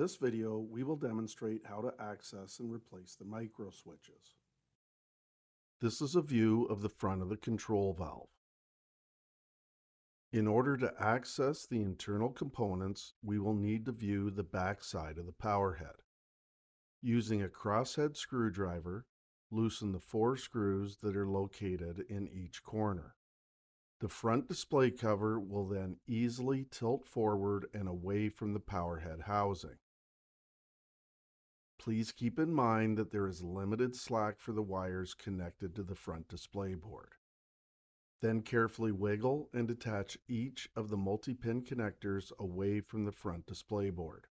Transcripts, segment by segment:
this video, we will demonstrate how to access and replace the microswitches. This is a view of the front of the control valve. In order to access the internal components, we will need to view the back side of the power head. Using a crosshead screwdriver, loosen the 4 screws that are located in each corner. The front display cover will then easily tilt forward and away from the power head housing. Please keep in mind that there is limited slack for the wires connected to the front display board. Then carefully wiggle and detach each of the multi-pin connectors away from the front display board.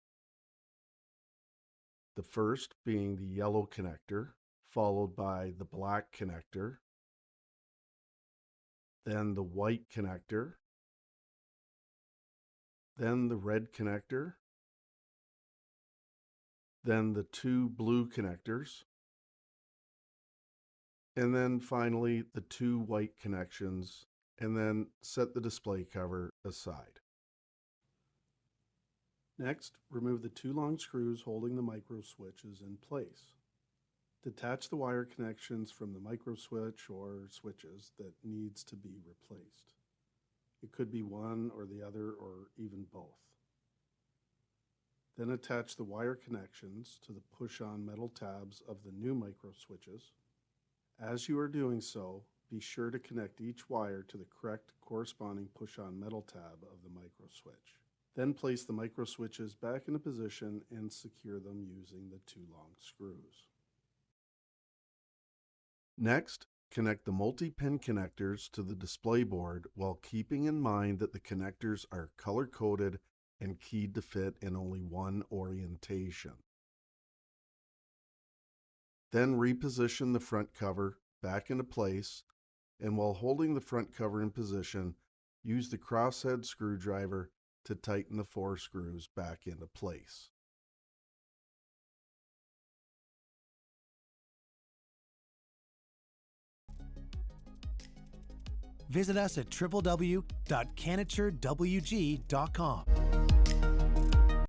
The first being the yellow connector, followed by the black connector, then the white connector, then the red connector, then the 2 blue connectors, and then finally the 2 white connections, and then set the display cover aside. Next, remove the 2 long screws holding the microswitches in place. Detach the wire connections from the microswitch or switches that needs to be replaced. It could be one or the other or even both. Then attach the wire connections to the push-on metal tabs of the new microswitches. As you are doing so, be sure to connect each wire to the correct corresponding push-on metal tab of the microswitch. Then place the microswitches back into position and secure them using the 2 long screws. Next, connect the multi-pin connectors to the display board while keeping in mind that the connectors are color-coded and keyed to fit in only one orientation. Then reposition the front cover back into place, and while holding the front cover in position, use the crosshead screwdriver to tighten the 4 screws back into place. Visit us at www.canaturewg.com.